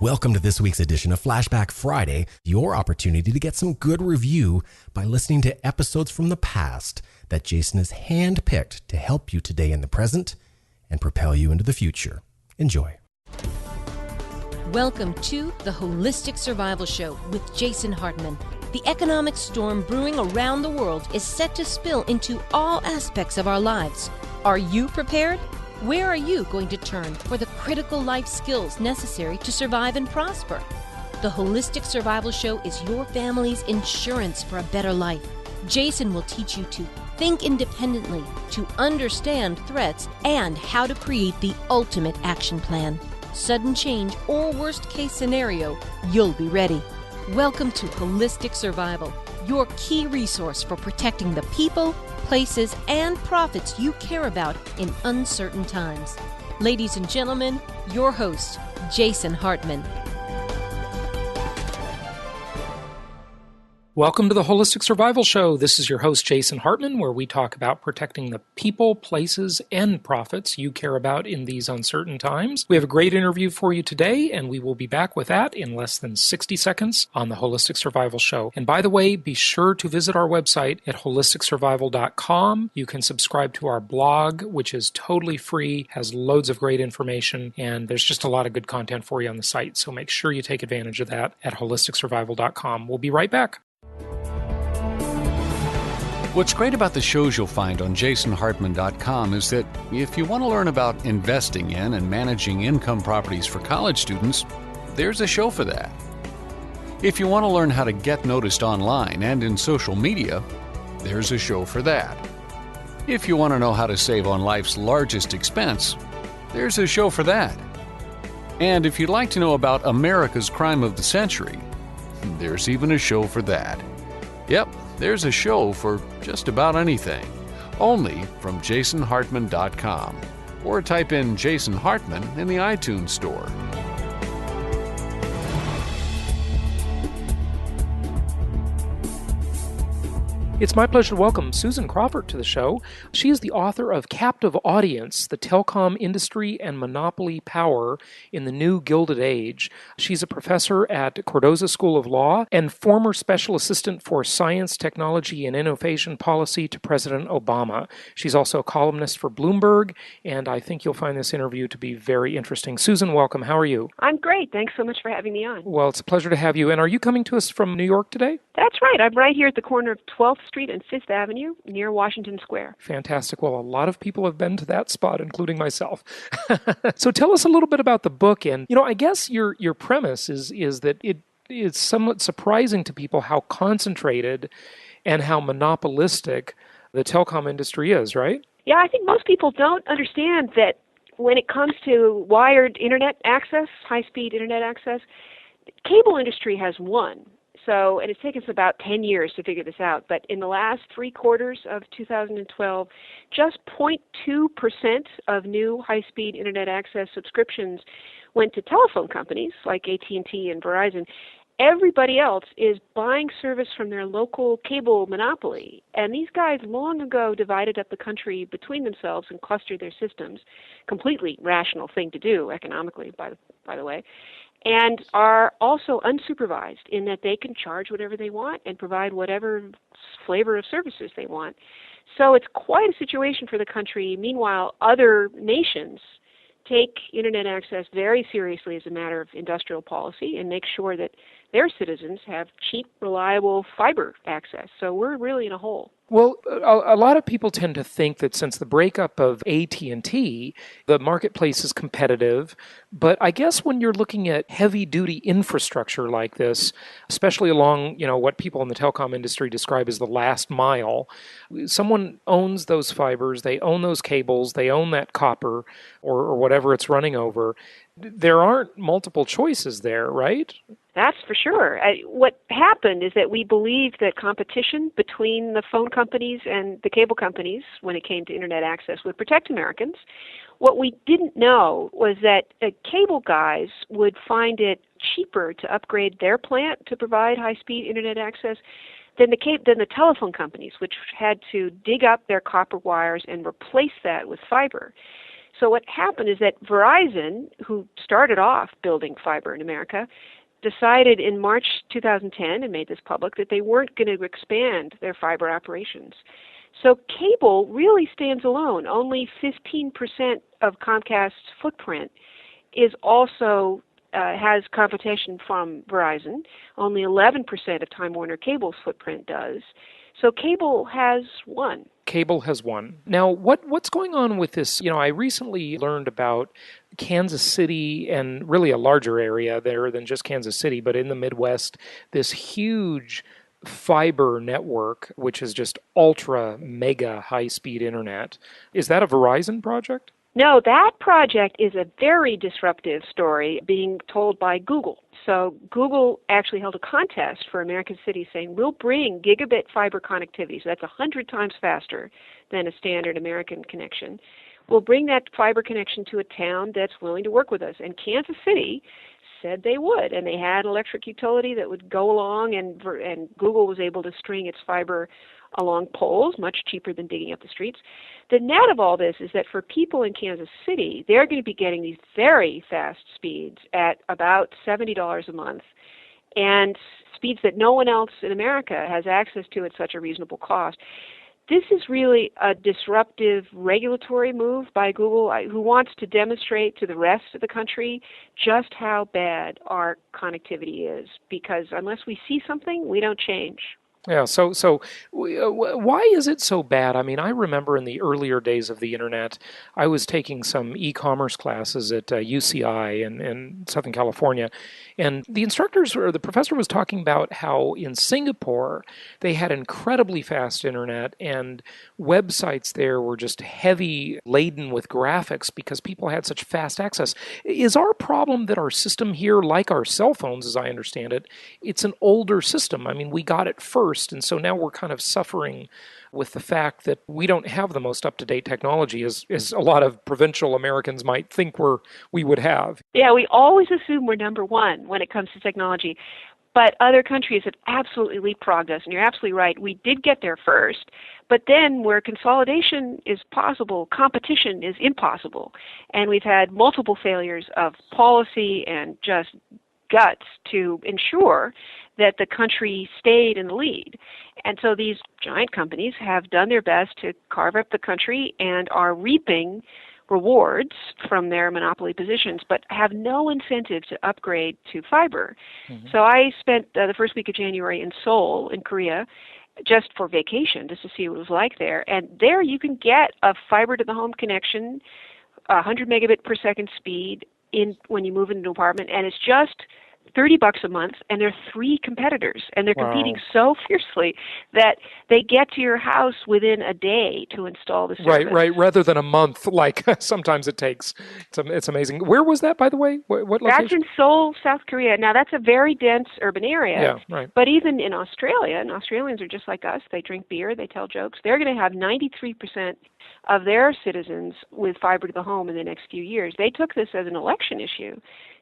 Welcome to this week's edition of Flashback Friday, your opportunity to get some good review by listening to episodes from the past that Jason has handpicked to help you today in the present and propel you into the future. Enjoy. Welcome to the Holistic Survival Show with Jason Hartman. The economic storm brewing around the world is set to spill into all aspects of our lives. Are you prepared? Where are you going to turn for the critical life skills necessary to survive and prosper? The Holistic Survival Show is your family's insurance for a better life. Jason will teach you to think independently, to understand threats, and how to create the ultimate action plan. Sudden change or worst case scenario, you'll be ready. Welcome to Holistic Survival, your key resource for protecting the people, places, and profits you care about in uncertain times. Ladies and gentlemen, your host, Jason Hartman. Welcome to the Holistic Survival Show. This is your host, Jason Hartman, where we talk about protecting the people, places, and profits you care about in these uncertain times. We have a great interview for you today, and we will be back with that in less than 60 seconds on the Holistic Survival Show. And by the way, be sure to visit our website at holisticsurvival.com. You can subscribe to our blog, which is totally free, has loads of great information, and there's just a lot of good content for you on the site. So make sure you take advantage of that at holisticsurvival.com. We'll be right back. What's great about the shows you'll find on jasonhartman.com is that if you want to learn about investing in and managing income properties for college students, there's a show for that. If you want to learn how to get noticed online and in social media, there's a show for that. If you want to know how to save on life's largest expense, there's a show for that. And if you'd like to know about America's crime of the century, there's even a show for that. Yep, there's a show for just about anything. Only from jasonhartman.com. Or type in Jason Hartman in the iTunes store. It's my pleasure to welcome Susan Crawford to the show. She is the author of Captive Audience, The Telecom Industry and Monopoly Power in the New Gilded Age. She's a professor at Cardozo School of Law and former special assistant for science, technology, and innovation policy to President Obama. She's also a columnist for Bloomberg, and I think you'll find this interview to be very interesting. Susan, welcome. How are you? I'm great. Thanks so much for having me on. Well, it's a pleasure to have you. And are you coming to us from New York today? That's right. I'm right here at the corner of 12th Street and 5th Avenue near Washington Square. Fantastic. Well, a lot of people have been to that spot, including myself. So tell us a little bit about the book. And, I guess your premise is that it is somewhat surprising to people how concentrated and how monopolistic the telecom industry is, right? Yeah, I think most people don't understand that when it comes to wired internet access, high-speed internet access, the cable industry has won. So, and it's taken us about 10 years to figure this out, but in the last 3 quarters of 2012, just 0.2% of new high-speed internet access subscriptions went to telephone companies like AT&T and Verizon. Everybody else is buying service from their local cable monopoly, and these guys long ago divided up the country between themselves and clustered their systems. Completely rational thing to do economically, by the way. And are also unsupervised in that they can charge whatever they want and provide whatever flavor of services they want. So it's quite a situation for the country. Meanwhile, other nations take internet access very seriously as a matter of industrial policy and make sure that their citizens have cheap, reliable fiber access. So we're really in a hole. Well, a lot of people tend to think that since the breakup of AT&T, the marketplace is competitive. But I guess when you're looking at heavy-duty infrastructure like this, especially along, what people in the telecom industry describe as the last mile, someone owns those fibers, they own those cables, they own that copper or whatever it's running over. There aren't multiple choices there, right? That's for sure. What happened is that we believed that competition between the phone companies and the cable companies, when it came to internet access, would protect Americans. What we didn't know was that cable guys would find it cheaper to upgrade their plant to provide high-speed internet access than the telephone companies, which had to dig up their copper wires and replace that with fiber. So what happened is that Verizon, who started off building fiber in America, decided in March 2010 and made this public that they weren't going to expand their fiber operations. So cable really stands alone. Only 15% of Comcast's footprint is also has competition from Verizon. Only 11% of Time Warner Cable's footprint does. So cable has won. Cable has won. Now, what's going on with this? I recently learned about Kansas City, and really a larger area there than just Kansas City, but in the Midwest, this huge fiber network, which is just ultra mega high-speed internet. Is that a Verizon project? No, that project is a very disruptive story being told by Google. So Google actually held a contest for American cities saying, we'll bring gigabit fiber connectivity, so that's 100 times faster than a standard American connection. We'll bring that fiber connection to a town that's willing to work with us. And Kansas City said they would, and they had an electric utility that would go along, and Google was able to string its fiber along poles, much cheaper than digging up the streets. The net of all this is that for people in Kansas City, they're going to be getting these very fast speeds at about $70 a month, and speeds that no one else in America has access to at such a reasonable cost. This is really a disruptive regulatory move by Google, who wants to demonstrate to the rest of the country just how bad our connectivity is, because unless we see something, we don't change. Yeah, so why is it so bad? I mean, I remember in the earlier days of the internet, I was taking some e-commerce classes at UCI in Southern California, and the instructors or the professor was talking about how in Singapore they had incredibly fast internet, and websites there were just heavy laden with graphics because people had such fast access. Is our problem that our system here, like our cell phones, as I understand it, it's an older system? I mean, we got it first. And so now we're kind of suffering with the fact that we don't have the most up-to-date technology as a lot of provincial Americans might think we would have. Yeah, we always assume we're number one when it comes to technology. But other countries have absolutely leapfrogged us. And you're absolutely right. We did get there first. But then where consolidation is possible, competition is impossible. And we've had multiple failures of policy and just guts to ensure that the country stayed in the lead. And so these giant companies have done their best to carve up the country and are reaping rewards from their monopoly positions, but have no incentive to upgrade to fiber. Mm-hmm. So I spent the first week of January in Seoul, in Korea, just for vacation, just to see what it was like there. And there you can get a fiber-to-the-home connection, 100 megabit per second speed, when you move into an apartment, and it's just $30 a month, and there are 3 competitors, and they're competing so fiercely that they get to your house within a day to install the service. Right, rather than a month, like sometimes it takes. It's amazing. Where was that, by the way? What location? That's in Seoul, South Korea. Now, that's a very dense urban area. Yeah, right. But even in Australia, and Australians are just like us, they drink beer, they tell jokes, they're going to have 93% of their citizens with fiber to the home in the next few years. They took this as an election issue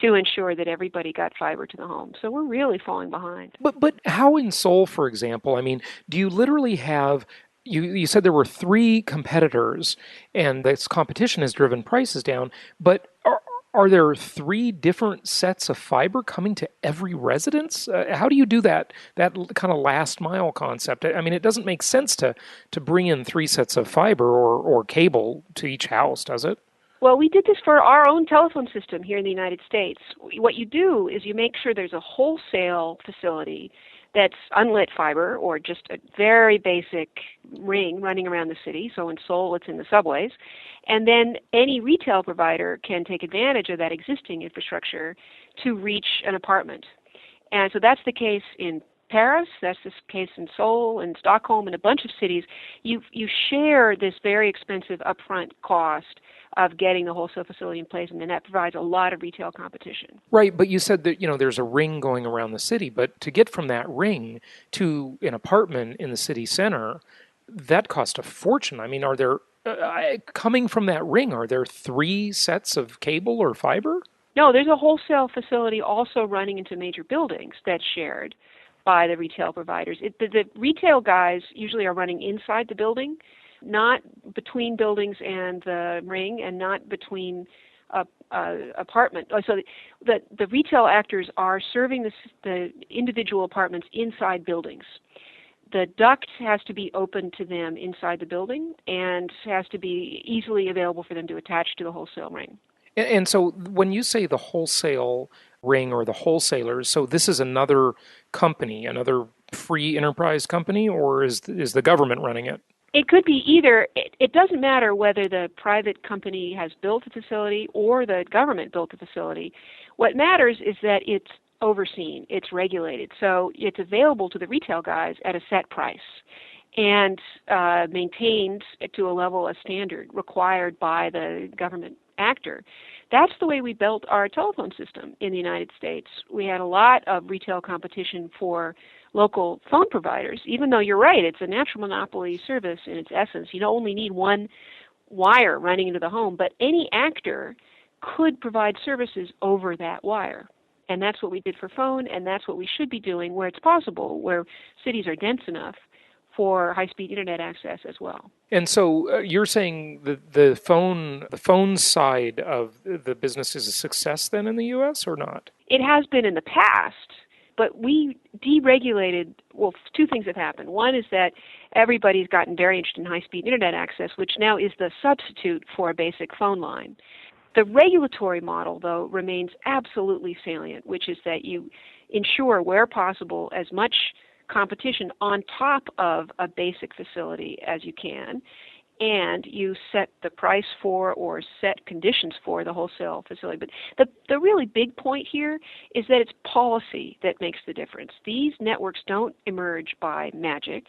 to ensure that everybody got fiber to the home. So we're really falling behind. But how in Seoul, for example, I mean, do you literally have, you said there were 3 competitors and this competition has driven prices down, but are there 3 different sets of fiber coming to every residence? How do you do that kind of last mile concept? I mean, it doesn't make sense to bring in 3 sets of fiber or cable to each house, does it? Well, we did this for our own telephone system here in the United States. What you do is you make sure there's a wholesale facility that's unlit fiber or just a very basic ring running around the city. So in Seoul, it's in the subways. And then any retail provider can take advantage of that existing infrastructure to reach an apartment. And so that's the case in Paris, that's the case in Seoul and Stockholm and a bunch of cities. You share this very expensive upfront cost of getting the wholesale facility in place, and then that provides a lot of retail competition. Right, but you said that there's a ring going around the city, but to get from that ring to an apartment in the city center, that cost a fortune. I mean, are there, coming from that ring, are there 3 sets of cable or fiber? No, there's a wholesale facility also running into major buildings that's shared by the retail providers. The retail guys usually are running inside the building, not between buildings and the ring, and not between apartment. So the retail actors are serving the individual apartments inside buildings. The duct has to be open to them inside the building and has to be easily available for them to attach to the wholesale ring. And so when you say the wholesale ring or the wholesalers, so this is another company, another free enterprise company, or is the government running it? It could be either. It doesn't matter whether the private company has built a facility or the government built a facility. What matters is that it's overseen, it's regulated, so it's available to the retail guys at a set price and maintained to a level of standard required by the government actor. That's the way we built our telephone system in the United States. We had a lot of retail competition for local phone providers, even though you're right, it's a natural monopoly service in its essence. You only need one wire running into the home, but any actor could provide services over that wire. And that's what we did for phone, and that's what we should be doing where it's possible, where cities are dense enough for high-speed internet access as well. And so you're saying the phone side of the business is a success then in the U.S. or not? It has been in the past, but we deregulated. Well, two things have happened. One is that everybody's gotten very interested in high-speed internet access, which now is the substitute for a basic phone line. The regulatory model, though, remains absolutely salient, which is that you ensure, where possible, as much competition on top of a basic facility as you can, and you set the price for or set conditions for the wholesale facility. But the really big point here is that it's policy that makes the difference. These networks don't emerge by magic,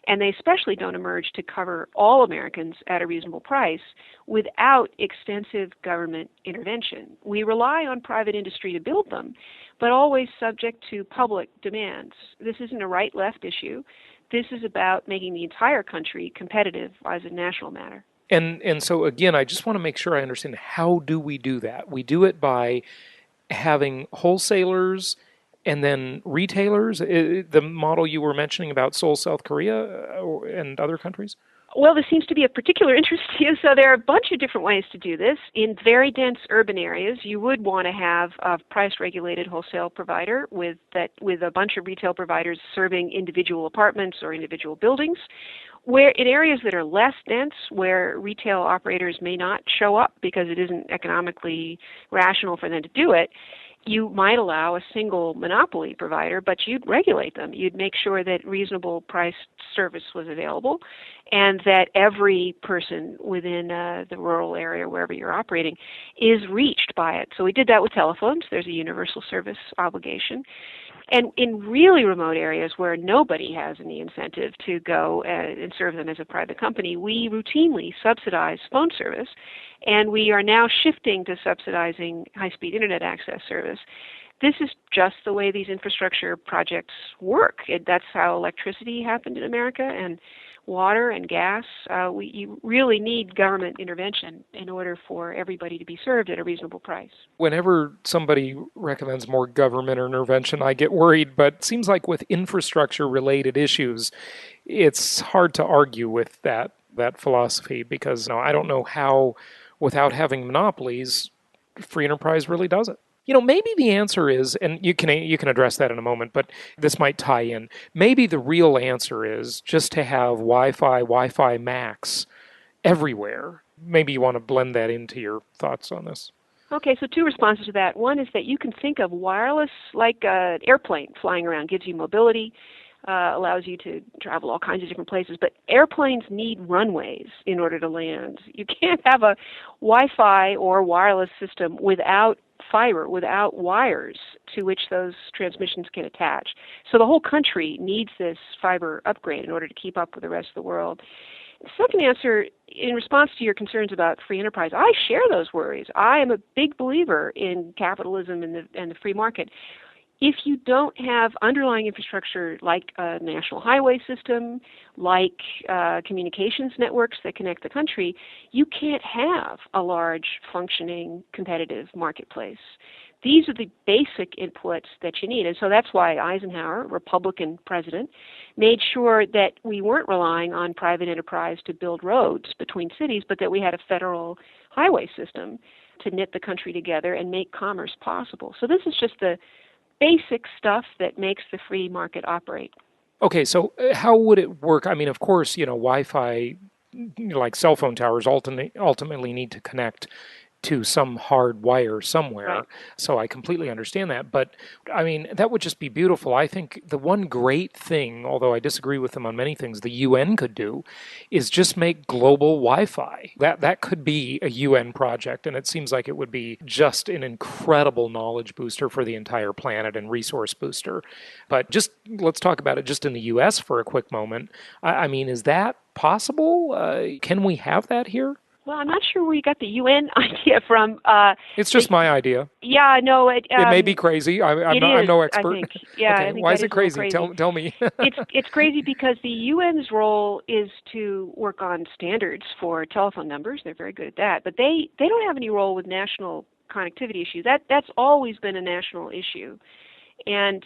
and they especially don't emerge to cover all Americans at a reasonable price without extensive government intervention. We rely on private industry to build them, but always subject to public demands. This isn't a right-left issue. This is about making the entire country competitive as a national matter. And so, again, I just want to make sure I understand, how do we do that? We do it by having wholesalers and then retailers, the model you were mentioning about Seoul, South Korea, and other countries? Well, this seems to be of particular interest to you, so there are a bunch of different ways to do this. In very dense urban areas, you would want to have a price-regulated wholesale provider with a bunch of retail providers serving individual apartments or individual buildings. Where in areas that are less dense, where retail operators may not show up because it isn't economically rational for them to do it, you might allow a single monopoly provider, but you'd regulate them. You'd make sure that reasonable priced service was available and that every person within the rural area, wherever you're operating, is reached by it. So we did that with telephones. There's a universal service obligation. And in really remote areas where nobody has any incentive to go and serve them as a private company, we routinely subsidize phone service, and we are now shifting to subsidizing high-speed internet access service. This is just the way these infrastructure projects work. That's how electricity happened in America, and water and gas. You really need government intervention in order for everybody to be served at a reasonable price. Whenever somebody recommends more government intervention, I get worried, but it seems like with infrastructure-related issues, it's hard to argue with that philosophy because I don't know how, without having monopolies, free enterprise really does it. Maybe the answer is, and you can address that in a moment, but this might tie in. Maybe the real answer is just to have Wi-Fi Max everywhere. Maybe you want to blend that into your thoughts on this. Okay, so two responses to that. One is that you can think of wireless like an airplane flying around, gives you mobility, allows you to travel all kinds of different places, but airplanes need runways in order to land. You can't have a Wi-Fi or wireless system without fiber, without wires to which those transmissions can attach. So the whole country needs this fiber upgrade in order to keep up with the rest of the world. The second answer, in response to your concerns about free enterprise, I share those worries. I am a big believer in capitalism and the free market. If you don't have underlying infrastructure like a national highway system, like communications networks that connect the country, you can't have a large, functioning, competitive marketplace. these are the basic inputs that you need. And so that's why Eisenhower, Republican president, made sure that we weren't relying on private enterprise to build roads between cities, but that we had a federal highway system to knit the country together and make commerce possible. So this is just the basic stuff that makes the free market operate. Okay, so how would it work? I mean, of course, Wi-Fi, like cell phone towers, ultimately need to connect to some hard wire somewhere. Right. So I completely understand that. But, I mean, that would just be beautiful. I think the one great thing, although I disagree with them on many things, the UN could do is just make global Wi-Fi. That could be a UN project, and it seems like it would be just an incredible knowledge booster for the entire planet and resource booster. But just let's talk about it just in the US for a quick moment. I mean, is that possible? Can we have that here? Well, I'm not sure where you got the UN idea from. It's just my idea. Yeah, no. It may be crazy. I'm no expert. I think. Yeah, okay. I think Why is that it crazy? crazy. Tell me. It's crazy because the UN's role is to work on standards for telephone numbers. They're very good at that. But they don't have any role with national connectivity issues. That's always been a national issue. And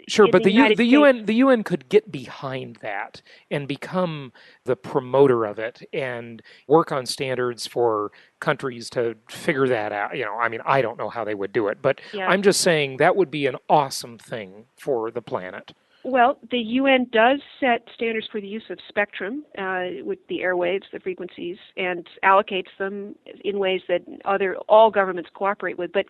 sure, but the UN could get behind that and become the promoter of it and work on standards for countries to figure that out. I mean, I don't know how they would do it, but yeah. I'm just saying that would be an awesome thing for the planet. Well, the UN does set standards for the use of spectrum with the airwaves, the frequencies, and allocates them in ways that all governments cooperate with. But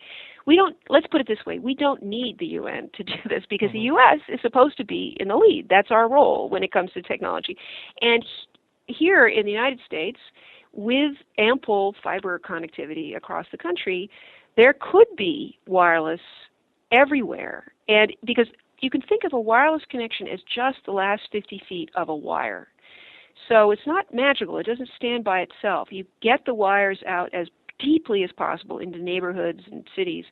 let's put it this way, we don't need the UN to do this because the U.S. is supposed to be in the lead. That's our role when it comes to technology. And here in the United States, with ample fiber connectivity across the country, there could be wireless everywhere. And because you can think of a wireless connection as just the last 50 feet of a wire. So it's not magical. It doesn't stand by itself. You get the wires out as deeply as possible into neighborhoods and cities,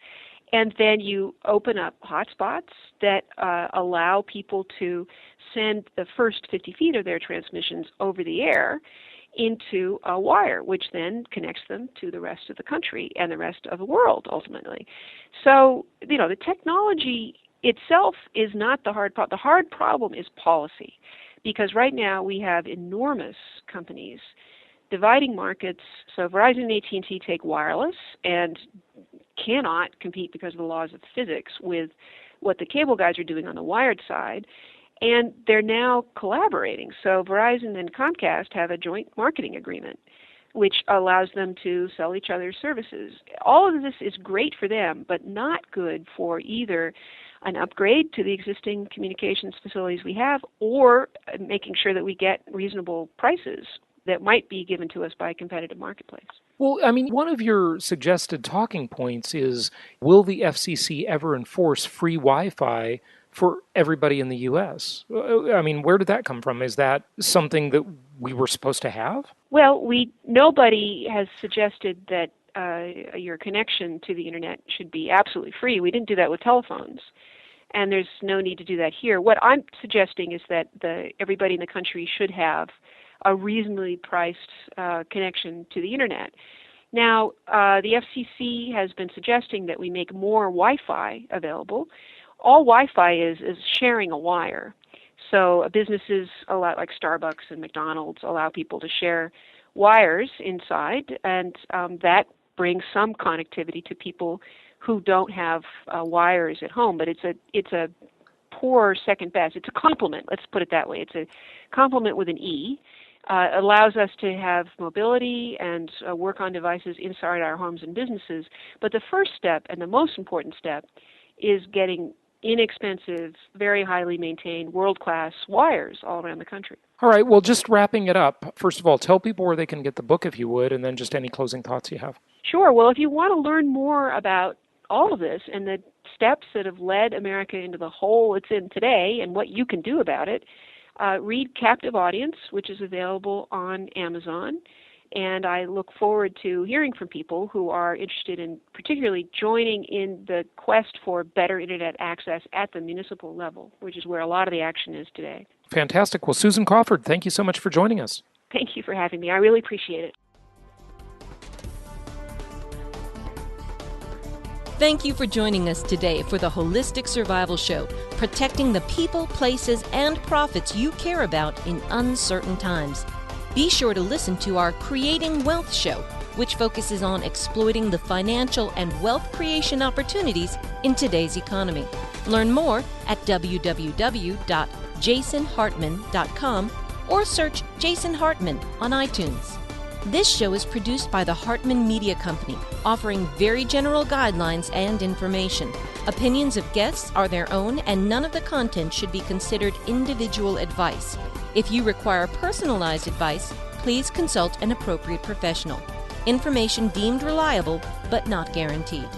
and then you open up hotspots that allow people to send the first 50 feet of their transmissions over the air into a wire, which then connects them to the rest of the country and the rest of the world, ultimately. So, the technology itself is not the hard problem. The hard problem is policy, because right now we have enormous companies dividing markets. So Verizon and AT&T take wireless and cannot compete because of the laws of physics with what the cable guys are doing on the wired side, and they're now collaborating. So Verizon and Comcast have a joint marketing agreement which allows them to sell each other's services. All of this is great for them, but not good for either an upgrade to the existing communications facilities we have or making sure that we get reasonable prices that might be given to us by a competitive marketplace. Well, I mean, one of your suggested talking points is, will the FCC ever enforce free Wi-Fi for everybody in the U.S.? I mean, where did that come from? Is that something that we were supposed to have? Well, nobody has suggested that your connection to the Internet should be absolutely free. We didn't do that with telephones, and there's no need to do that here. What I'm suggesting is that everybody in the country should have a reasonably priced connection to the Internet. Now, the FCC has been suggesting that we make more Wi-Fi available. All Wi-Fi is sharing a wire. So businesses, like Starbucks and McDonald's, allow people to share wires inside, and that brings some connectivity to people who don't have wires at home. But it's a poor second best. It's a complement. Let's put it that way. It's a complement with an E. Allows us to have mobility and work on devices inside our homes and businesses. But the first step, and the most important step, is getting inexpensive, very highly maintained, world-class wires all around the country. All right, well, just wrapping it up, first of all, tell people where they can get the book if you would, and then just any closing thoughts you have. Sure. Well, if you want to learn more about all of this and the steps that have led America into the hole it's in today and what you can do about it, read Captive Audience, which is available on Amazon. And I look forward to hearing from people who are interested in particularly joining in the quest for better Internet access at the municipal level, which is where a lot of the action is today. Fantastic. Well, Susan Crawford, thank you so much for joining us. Thank you for having me. I really appreciate it. Thank you for joining us today for the Holistic Survival Show, protecting the people, places, and profits you care about in uncertain times. Be sure to listen to our Creating Wealth show, which focuses on exploiting the financial and wealth creation opportunities in today's economy. Learn more at www.jasonhartman.com or search Jason Hartman on iTunes. This show is produced by the Hartman Media Company, offering very general guidelines and information. Opinions of guests are their own, and none of the content should be considered individual advice. If you require personalized advice, please consult an appropriate professional. Information deemed reliable, but not guaranteed.